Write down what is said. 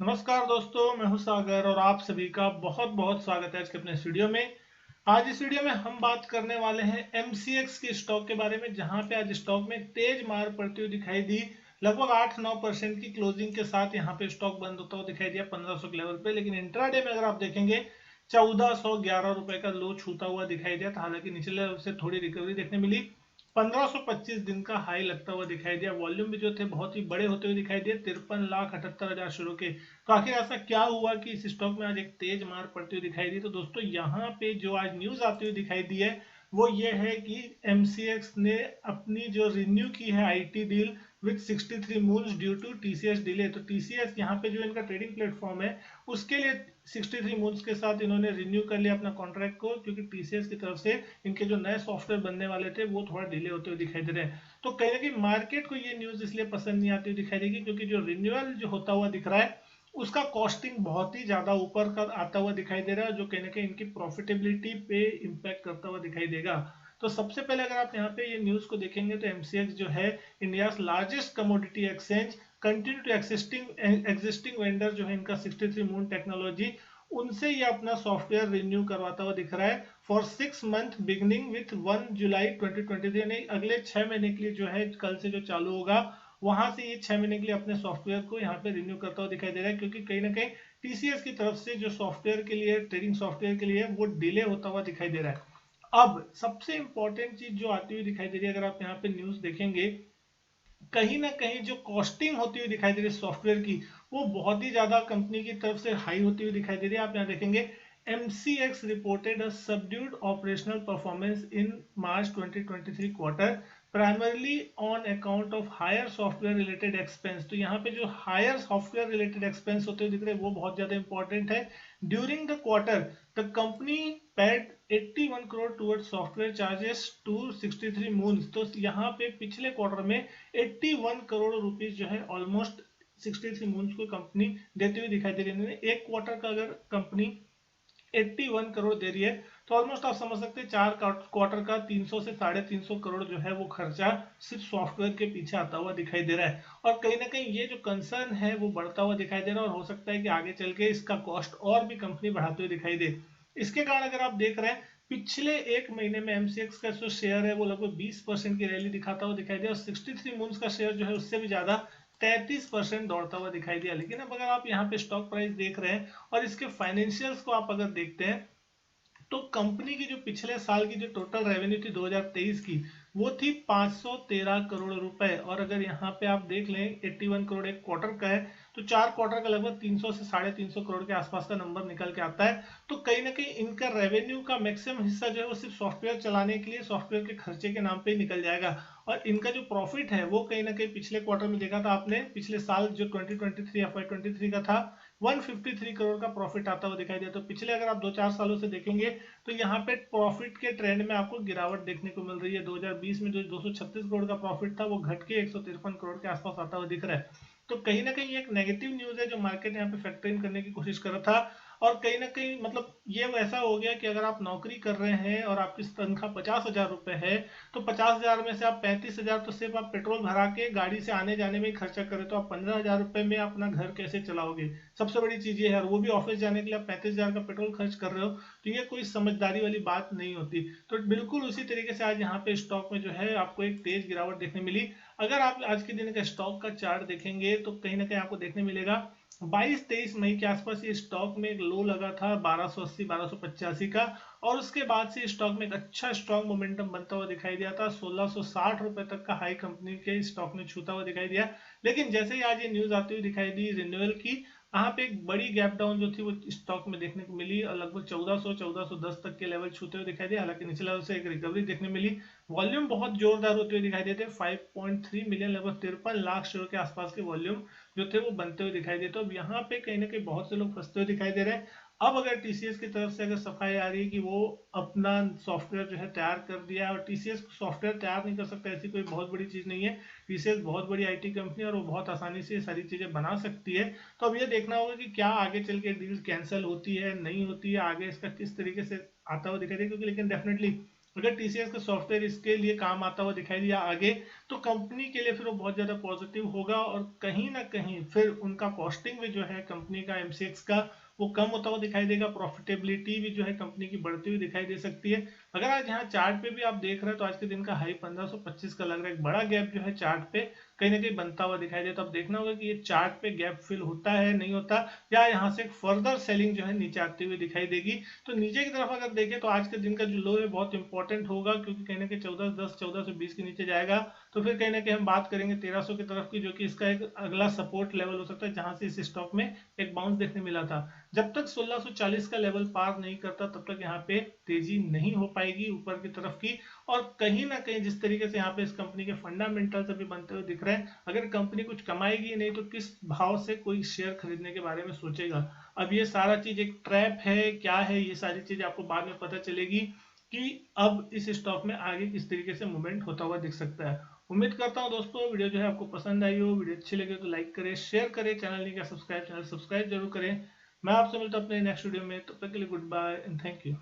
नमस्कार दोस्तों, मैं हूं सागर और आप सभी का बहुत बहुत स्वागत है आज के अपने इस वीडियो में। आज इस वीडियो में हम बात करने वाले हैं एमसीएक्स के स्टॉक के बारे में, जहां पे आज स्टॉक में तेज मार पड़ती हुई दिखाई दी। लगभग 8-9% की क्लोजिंग के साथ यहां पे स्टॉक बंद होता हुआ दिखाई दिया 1500 के लेवल पे, लेकिन इंट्राडे में अगर आप देखेंगे 1411 रुपए का लो छूता हुआ दिखाई दिया था। हालांकि निचले लेवल से थोड़ी रिकवरी देखने मिली। 1525 दिन का हाई लगता हुआ दिखाई दिया। वॉल्यूम भी जो थे बहुत ही बड़े होते हुए दिखाई दिए, 53,78,000 शुरू के। तो आखिर ऐसा क्या हुआ कि इस स्टॉक में आज एक तेज मार पड़ती हुई दिखाई दी? तो दोस्तों यहाँ पे जो आज न्यूज आती हुई दिखाई दी है वो ये है कि एमसीएक्स ने अपनी जो रिन्यू की है IT deal with 63 moons due to TCS delay. तो टीसीएस यहाँ पे जो इनका ट्रेडिंग प्लेटफॉर्म है उसके लिए 63 मून्स के साथ इन्होंने रिन्यू कर लिया अपना कॉन्ट्रैक्ट को, क्योंकि टीसीएस की तरफ से इनके जो नए सॉफ्टवेयर बनने वाले थे वो थोड़ा डिले होते हुए दिखाई दे रहे हैं। तो कहीं ना कहीं मार्केट को ये न्यूज इसलिए पसंद नहीं आती हुई दिखाई देगी क्योंकि जो रिन्यूअल जो होता हुआ दिख रहा है उसका कॉस्टिंग बहुत ही ज्यादा ऊपर का आता हुआ दिखाई दे रहा है, जो कहीं ना कहीं इनकी प्रॉफिटेबिलिटी पे इम्पैक्ट करता हुआ दिखाई देगा। तो सबसे पहले अगर आप यहाँ पे ये न्यूज को देखेंगे तो एमसीएक्स जो है India largest commodity exchange continue to existing vendor जो है इनका 63 मून टेक्नोलॉजी, उनसे ये अपना सॉफ्टवेयर रिन्यू करवाता हुआ दिख रहा है फॉर 6 मंथ बिगनिंग विथ 1 जुलाई 2023। यानी अगले 6 महीने के लिए जो है कल से जो चालू होगा वहां से ये 6 महीने के लिए अपने सॉफ्टवेयर को यहाँ पे रिन्यू करता हुआ दिखाई दे रहा है, क्योंकि कहीं ना कहीं टीसीएस की तरफ से जो सॉफ्टवेयर के लिए ट्रेडिंग सॉफ्टवेयर के लिए वो डिले होता हुआ दिखाई दे रहा है। अब सबसे इंपॉर्टेंट चीज जो आती हुई दिखाई दे रही है, अगर आप यहाँ पे न्यूज देखेंगे, कहीं ना कहीं जो कॉस्टिंग होती हुई दिखाई दे रही है सॉफ्टवेयर की वो बहुत ही ज्यादा कंपनी की तरफ से हाई होती हुई दिखाई दे रही है। आप यहाँ देखेंगे MCX reported a subdued operational performance in March 2023 quarter primarily on account of higher software related expense। तो यहाँ पे जो higher software related expense होते हुए दिख रहे हैं वो बहुत ज्यादा इंपॉर्टेंट है। During the quarter the company paid 81 crore toward software charges to 63 moons. तो यहाँ पे पिछले क्वार्टर में 81 करोड़ रुपीज जो है ऑलमोस्ट 63 मून्स को कंपनी देती हुई दिखाई दे रही है। एक क्वार्टर का अगर कंपनी 81 करोड़ दे रही है तो ऑलमोस्ट आप समझ सकते हैं 4 क्वार्टर का 300 से 350 करोड़ जो है वो खर्चा सिर्फ सॉफ्टवेयर के पीछे आता हुआ दिखाई दे रहा है। और कहीं ना कहीं ये जो कंसर्न है वो बढ़ता हुआ दिखाई दे रहा है, और हो सकता है कि आगे चल के इसका कॉस्ट और भी कंपनी बढ़ाते हुए दिखाई दे। इसके कारण अगर आप देख रहे हैं पिछले एक महीने में एमसीएक्स का जो शेयर है वो लगभग 20% की रैली दिखाता हुआ दिखाई दिया, और 63 मून्स का शेयर जो है उससे भी ज्यादा 33% दौड़ता हुआ दिखाई दिया। लेकिन अब अगर आप यहाँ पे स्टॉक प्राइस देख रहे हैं और इसके फाइनेंशियल्स को आप अगर देखते हैं तो कंपनी की जो पिछले साल की जो टोटल रेवेन्यू थी 2023 की वो थी 513 करोड़ रुपए, और अगर यहाँ पे आप देख लें 81 करोड़ एक क्वार्टर का है तो 4 क्वार्टर का लगभग 300 से 350 करोड़ के आसपास का नंबर निकल के आता है। तो कहीं ना कहीं इनका रेवेन्यू का मैक्सिमम हिस्सा जो है वो सिर्फ सॉफ्टवेयर चलाने के लिए सॉफ्टवेयर के खर्चे के नाम पे ही निकल जाएगा। और इनका जो प्रॉफिट है वो कहीं ना कहीं पिछले क्वार्टर में देखा था आपने, पिछले साल जो 2023 FY23 का था 153 करोड़ का प्रॉफिट आता हुआ दिखाई दिया। तो पिछले अगर आप 2-4 सालों से देखेंगे तो यहाँ पे प्रॉफिट के ट्रेंड में आपको गिरावट देखने को मिल रही है। 2020 में जो 236 करोड़ का प्रॉफिट था वो घट के 153 करोड़ के आसपास आता हुआ दिख रहा है। तो कहीं ना कहीं एक नेगेटिव न्यूज है जो मार्केट यहाँ पे फैक्टर इन करने की कोशिश कर रहा था। और कहीं ना कहीं मतलब ये ऐसा हो गया कि अगर आप नौकरी कर रहे हैं और आपकी तनख्वाह 50,000 रुपए है तो 50,000 में से आप 35,000 तो सिर्फ आप पेट्रोल भरा के गाड़ी से आने जाने में ही खर्चा करें, तो आप 15,000 रुपए में अपना घर कैसे चलाओगे? सबसे बड़ी चीज ये है, और वो भी ऑफिस जाने के लिए आप 35,000 का पेट्रोल खर्च कर रहे हो, तो ये कोई समझदारी वाली बात नहीं होती। तो बिल्कुल उसी तरीके से आज यहाँ पे स्टॉक में जो है आपको एक तेज गिरावट देखने मिली। अगर आप आज के दिन का स्टॉक का चार्ट देखेंगे तो कहीं ना कहीं आपको देखने मिलेगा 22-23 मई के आसपास ये स्टॉक में एक लो लगा था 1280-1285 का, और उसके बाद से स्टॉक में एक अच्छा स्ट्रॉन्ग मोमेंटम बनता हुआ दिखाई दिया था। 1660 रुपए तक का हाई कंपनी के स्टॉक में छूता हुआ दिखाई दिया। लेकिन जैसे ही आज ये न्यूज आती हुई दिखाई दी रिन्यूअल की, यहाँ पे एक बड़ी गैप डाउन जो थी वो स्टॉक में देखने को मिली, और लगभग 1400-1410 तक के लेवल छूते हुए दिखाई दिया। हालांकि निचले लेवल से एक रिकवरी देखने मिली। वॉल्यूम बहुत जोरदार होते हुए दिखाई देते, 5.3 मिलियन लगभग 53 लाख शेयर के आसपास के वॉल्यूम जो थे वो बनते हुए दिखाई देते। अब यहाँ पे कहीं ना कहीं बहुत से लोग फंसते हुए दिखाई दे रहे हैं। अब अगर टीसीएस की तरफ से अगर सफाई आ रही है कि वो अपना सॉफ्टवेयर जो है तैयार कर दिया है, और टीसीएस सॉफ्टवेयर तैयार नहीं कर सकता ऐसी कोई बहुत बड़ी चीज नहीं है। टीसीएस बहुत बड़ी आईटी कंपनी है और वो बहुत आसानी से ये सारी चीजें बना सकती है। तो अब ये देखना होगा कि क्या आगे चल के डील कैंसिल होती है नहीं होती है, आगे इसका किस तरीके से आता हुआ दिखाई दे, क्योंकि लेकिन डेफिनेटली अगर टीसीएस का सॉफ्टवेयर इसके लिए काम आता हुआ दिखाई दिया आगे तो कंपनी के लिए फिर वो बहुत ज़्यादा पॉजिटिव होगा और कहीं ना कहीं फिर उनका कॉस्टिंग भी जो है कंपनी का एमसीएक्स का वो कम होता हुआ दिखाई देगा, प्रॉफिटेबिलिटी भी जो है कंपनी की बढ़ती हुई दिखाई दे सकती है। अगर आज यहाँ चार्ट पे भी आप देख रहे हैं तो आज के दिन का हाई 1525 का लग रहा है, एक बड़ा गैप जो है चार्ट पे कहीं ना कहीं बनता हुआ दिखाई देता है। तो अब देखना होगा कि ये चार्ट पे गैप फिल होता है नहीं होता, या यहाँ से फर्दर सेलिंग जो है नीचे आती हुई दिखाई देगी। तो नीचे की तरफ अगर देखें तो आज के दिन का जो लो है बहुत इंपॉर्टेंट होगा, क्योंकि कहीं ना कहीं 1410 1420 के नीचे जाएगा तो फिर कहीं ना कहीं हम बात करेंगे 1300 की तरफ की, जो कि इसका एक अगला सपोर्ट लेवल हो सकता है, जहां से इस स्टॉक में एक बाउंस देखने मिला था। जब तक 1640 का लेवल पार नहीं करता तब तक यहाँ पे तेजी नहीं हो पाएगी ऊपर की तरफ की। और कहीं ना कहीं जिस तरीके से यहाँ पे इस कंपनी के फंडामेंटल्स अभी बनते हुए दिख रहे हैं, अगर कंपनी कुछ कमाएगी नहीं तो किस भाव से कोई शेयर खरीदने के बारे में सोचेगा। अब ये सारा चीज एक ट्रैप है क्या है, ये सारी चीज आपको बाद में पता चलेगी कि अब इस स्टॉक में आगे किस तरीके से मूवमेंट होता हुआ दिख सकता है। उम्मीद करता हूं दोस्तों वीडियो जो है आपको पसंद आई हो। वीडियो अच्छी लगे तो लाइक करें, शेयर करें, चैनल नहीं किया सब्सक्राइब, चैनल सब्सक्राइब जरूर करें। मैं आपसे मिलता हूं अपने नेक्स्ट वीडियो में, तब तक के लिए good bye and thank you.